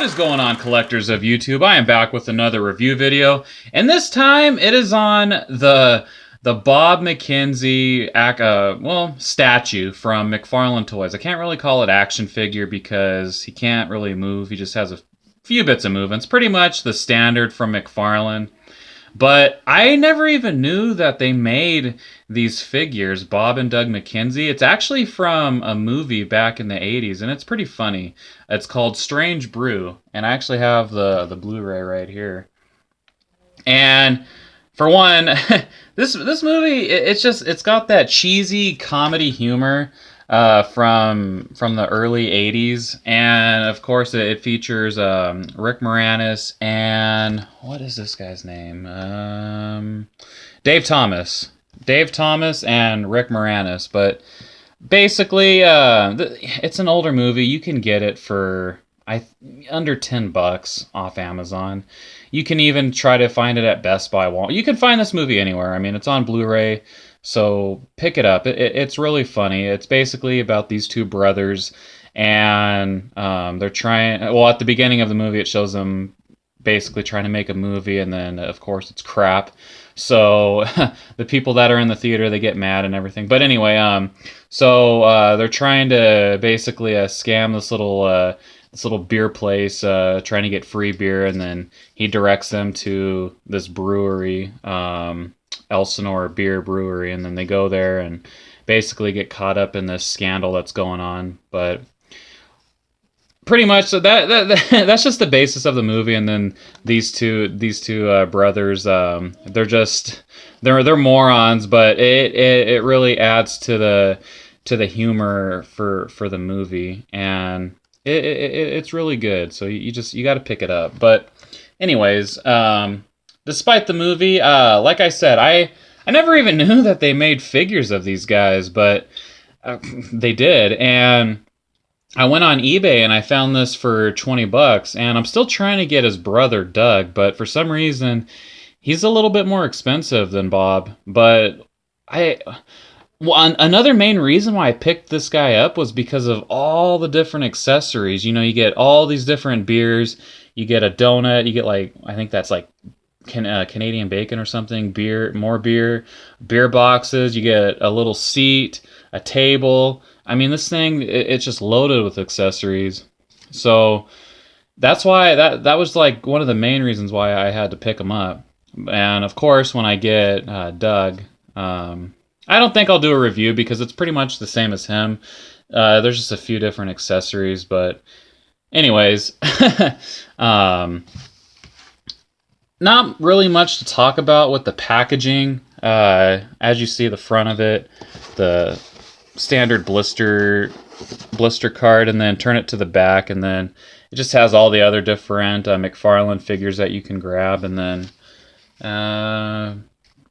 is going on, collectors of YouTube? I am back with another review video, and this time it is on the Bob McKenzie statue from McFarlane Toys. I can't really call it action figure because he can't really move. He just has a few bits of movement. It's pretty much the standard from McFarlane. But I never even knew that they made these figures, Bob and Doug McKenzie. It's actually from a movie back in the 80s, and it's pretty funny. It's called Strange Brew, and I actually have the Blu-ray right here. And for one, this movie, it's got that cheesy comedy humor from the early 80s, and of course it features Rick Moranis and what is this guy's name? Dave Thomas and Rick Moranis. But basically it's an older movie. You can get it for under $10 off Amazon. You can even try to find it at Best Buy. You can find this movie anywhere. I mean, it's on Blu-ray. So pick it up. It's really funny. It's basically about these two brothers, and they're trying. Well, at the beginning of the movie, it shows them basically trying to make a movie, and then of course it's crap. So the people that are in the theater, they get mad and everything. But anyway, they're trying to basically scam this little beer place, trying to get free beer, and then he directs them to this brewery. Elsinore Beer Brewery, and then they go there and basically get caught up in this scandal that's going on. But pretty much, so that's just the basis of the movie. And then these two brothers, they're morons, but it really adds to the humor for the movie, and it's really good. So you got to pick it up. But anyways, despite the movie, like I said, I never even knew that they made figures of these guys, but they did. And I went on eBay and I found this for $20, and I'm still trying to get his brother Doug, but for some reason he's a little bit more expensive than Bob. But another main reason why I picked this guy up was because of all the different accessories. You know, you get all these different beers, you get a donut, you get I think that's Canadian bacon or something, more beer boxes, you get a little seat, a table. I mean, this thing, it's just loaded with accessories. So that's why that was one of the main reasons why I had to pick them up. And of course, when I get Doug, I don't think I'll do a review because it's pretty much the same as him. There's just a few different accessories, but anyways, not really much to talk about with the packaging. As you see the front of it, the standard blister card, and then turn it to the back, and then it just has all the other different McFarlane figures that you can grab. And then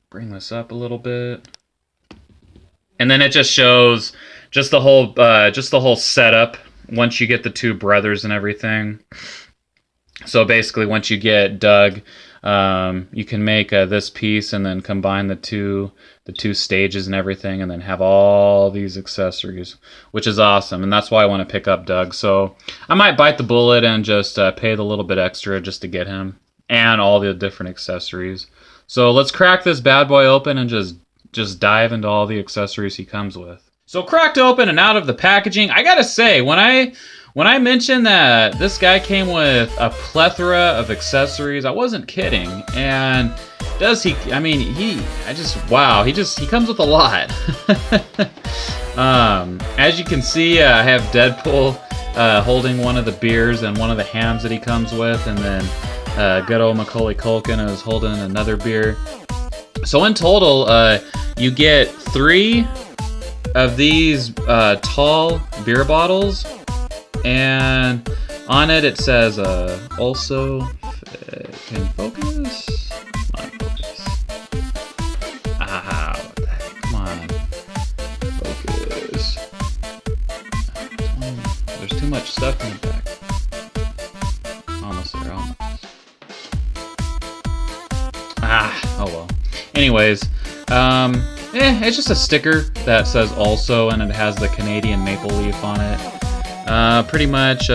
bring this up a little bit, and then it just shows just the whole setup once you get the two brothers and everything. So basically, once you get Doug, you can make this piece and then combine the two stages and everything, and then have all these accessories, which is awesome. And that's why I want to pick up Doug. So I might bite the bullet and just pay the little bit extra just to get him and all the different accessories. So let's crack this bad boy open and just dive into all the accessories he comes with. So cracked open and out of the packaging, I gotta say, when I mentioned that this guy came with a plethora of accessories, I wasn't kidding. And he comes with a lot. As you can see, I have Deadpool holding one of the beers and one of the hams that he comes with, and then good old Macaulay Culkin is holding another beer. So in total, you get 3 of these tall beer bottles. And on it says, also, can focus? Come on, focus. Ah, what the heck? Come on. Focus. There's too much stuff in the back. Almost there, almost. Oh well. Anyways, it's just a sticker that says also, and it has the Canadian maple leaf on it. Pretty much,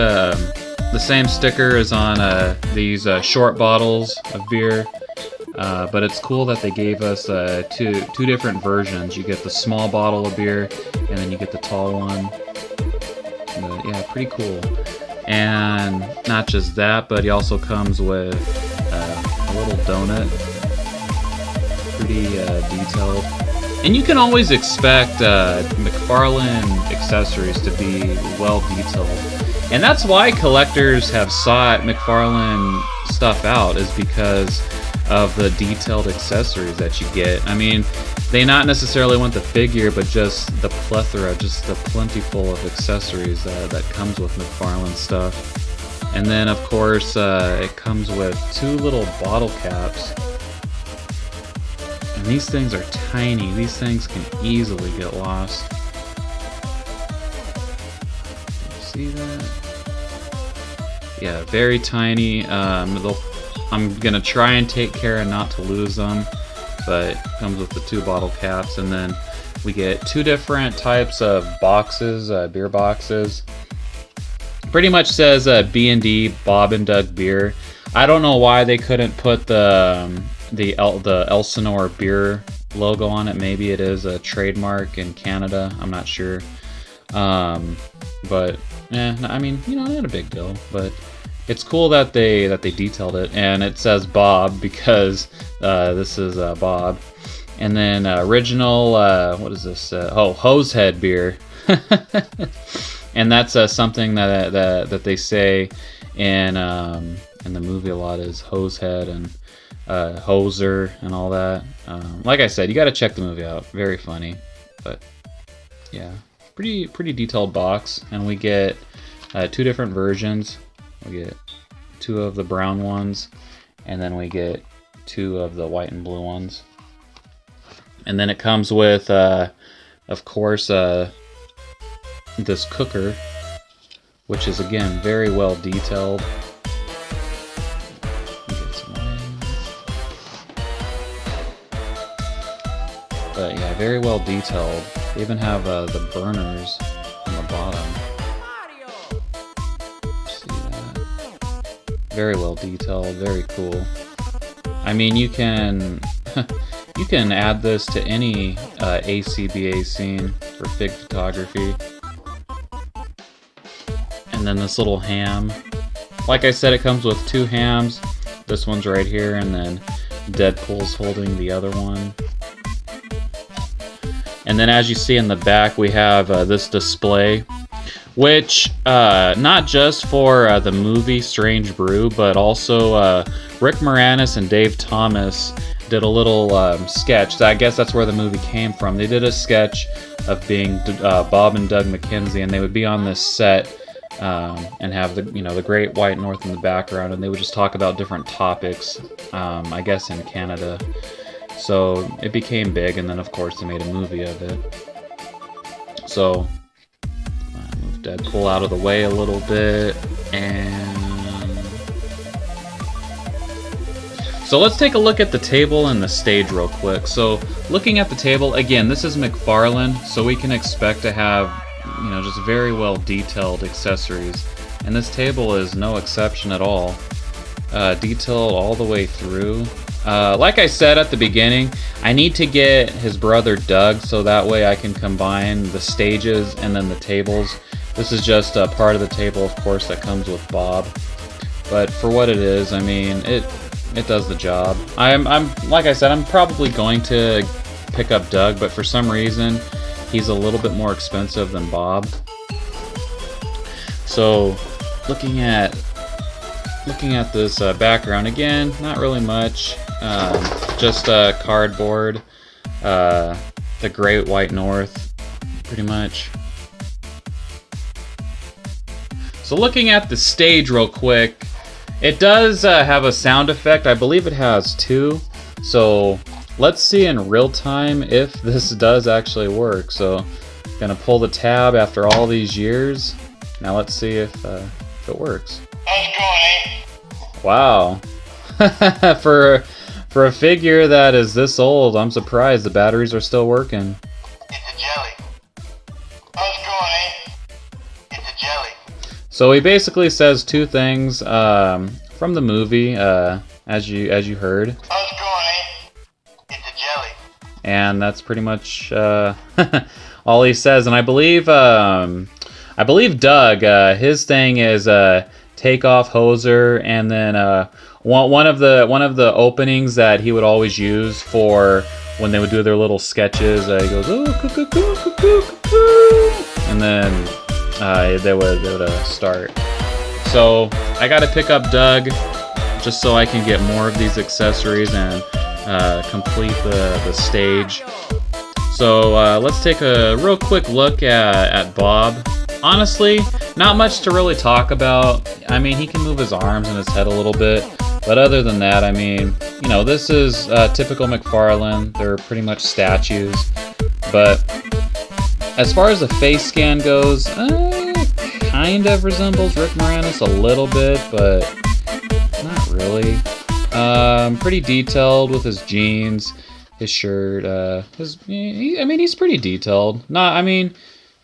The same sticker is on these short bottles of beer, but it's cool that they gave us two different versions. You get the small bottle of beer, and then you get the tall one. But yeah, pretty cool. And not just that, but he also comes with a little donut. Pretty detailed. And you can always expect McFarlane accessories to be well detailed. And that's why collectors have sought McFarlane stuff out, is because of the detailed accessories that you get. I mean, they not necessarily want the figure, but just the plethora, just the plentiful of accessories that comes with McFarlane stuff. And then, of course, it comes with 2 little bottle caps. And these things are tiny. These things can easily get lost. See that? Yeah, very tiny. I'm gonna try and take care not to lose them, but it comes with the 2 bottle caps, and then we get 2 different types of boxes, beer boxes. Pretty much says B&D Bob and Doug beer. I don't know why they couldn't put the Elsinore beer logo on it. Maybe it is a trademark in Canada. I'm not sure. But I mean, you know, not a big deal. But it's cool that they detailed it, and it says Bob because this is Bob. And then original, what is this? Hosehead beer. And that's something that they say in the movie a lot, is Hosehead and Hoser and all that. Like I said, you got to check the movie out. Very funny, but yeah, pretty detailed box. And we get 2 different versions. We get 2 of the brown ones, and then we get 2 of the white and blue ones. And then it comes with, of course, this cooker, which is again very well detailed. But yeah, very well detailed. They even have the burners on the bottom. See that? Very well detailed, very cool. I mean, you can you can add this to any ACBA scene for fig photography. And then this little ham. Like I said, it comes with 2 hams. This one's right here, and then Deadpool's holding the other one. And then as you see in the back, we have this display, which not just for the movie Strange Brew, but also Rick Moranis and Dave Thomas did a little sketch. I guess that's where the movie came from. They did a sketch of being Bob and Doug McKenzie, and they would be on this set and have the Great White North in the background, and they would just talk about different topics, I guess in Canada. So it became big, and then of course they made a movie of it. So move Deadpool out of the way a little bit, and so let's take a look at the table and the stage real quick. So looking at the table, again, this is McFarlane, so we can expect to have just very well detailed accessories, and this table is no exception at all. Detailed all the way through. Like I said at the beginning, I need to get his brother Doug, so that way I can combine the stages and then the tables. This is just a part of the table, of course, that comes with Bob. But for what it is, I mean, it does the job. I'm like I said, I'm probably going to pick up Doug, but for some reason, he's a little bit more expensive than Bob. So, looking at this background, again, not really much. Just cardboard, the Great White North, pretty much. So looking at the stage real quick, it does have a sound effect. I believe it has 2. So let's see in real time if this does actually work. So gonna pull the tab after all these years. Now let's see if it works. How's it going, eh? Wow. For a figure that is this old, I'm surprised the batteries are still working. It's a jelly. How's it going, eh? It's a jelly. So he basically says two things from the movie, as you heard. How's it going, eh? It's a jelly. And that's pretty much all he says. And I believe Doug, his thing is take off hoser, and then one of the openings that he would always use for when they would do their little sketches, he goes, oh, cuckoo, cuckoo, cuckoo, cuckoo, and then they would start. So I got to pick up Doug just so I can get more of these accessories and complete the stage. So let's take a real quick look at Bob. Honestly, not much to really talk about. I mean, he can move his arms and his head a little bit, but other than that, I mean, you know, this is typical McFarlane. They're pretty much statues. But as far as the face scan goes, kind of resembles Rick Moranis a little bit, but not really. Pretty detailed with his jeans, his shirt. I mean, he's pretty detailed. I mean,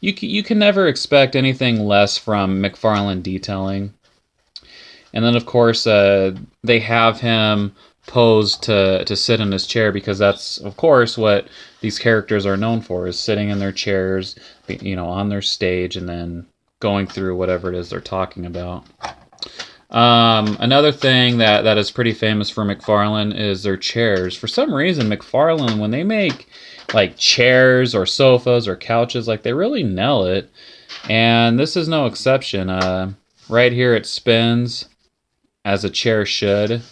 you can never expect anything less from McFarlane detailing. And then, of course, they have him posed to sit in his chair, because that's, of course, what these characters are known for, is sitting in their chairs, you know, on their stage, and then going through whatever it is they're talking about. Another thing that is pretty famous for McFarlane is their chairs. For some reason, McFarlane, when they make like chairs or sofas or couches, like, they really nail it. And this is no exception. Right here it spins as a chair should,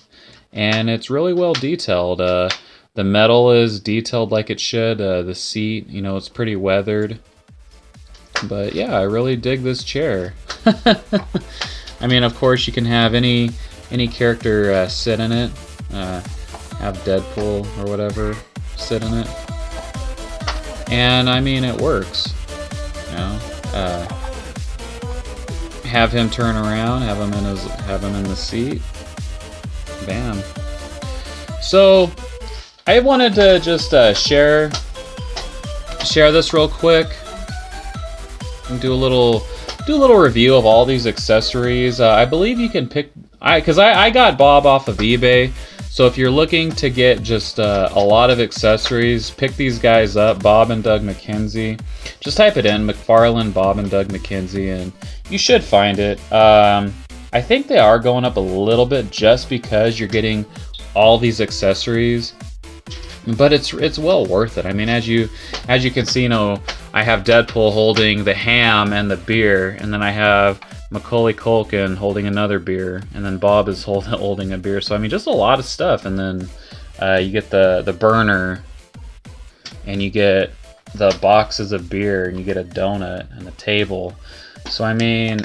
and it's really well detailed. The metal is detailed like it should. The seat, you know, it's pretty weathered. But yeah, I really dig this chair. I mean, of course, you can have any character sit in it. Have Deadpool or whatever sit in it, and I mean, it works. You know, have him turn around, have him in the seat. Bam. So I wanted to just share this real quick and do a little review of all these accessories. I believe you can pick, because I got Bob off of eBay. So if you're looking to get just a lot of accessories, pick these guys up, Bob and Doug McKenzie. Just type it in, McFarlane, Bob and Doug McKenzie, and you should find it. I think they are going up a little bit just because you're getting all these accessories, but it's well worth it. I mean, as you can see, you know, I have Deadpool holding the ham and the beer, and then I have Macaulay Culkin holding another beer, and then Bob is holding a beer. So I mean, just a lot of stuff. And then you get the burner, and you get the boxes of beer, and you get a donut and a table. So I mean,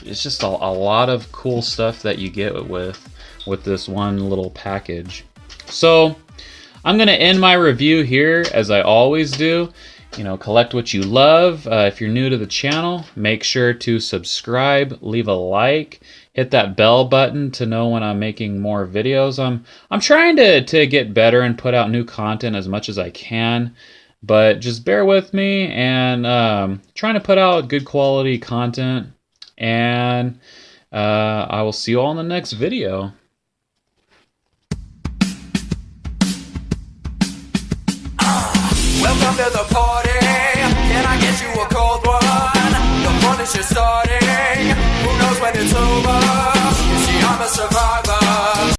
it's just a lot of cool stuff that you get with this one little package. So I'm gonna end my review here, as I always do. You know, collect what you love. If you're new to the channel, make sure to subscribe, leave a like, hit that bell button to know when I'm making more videos. I'm trying to get better and put out new content as much as I can, but just bear with me, and trying to put out good quality content. And I will see you all in the next video. Welcome to the party. Can I get you a call?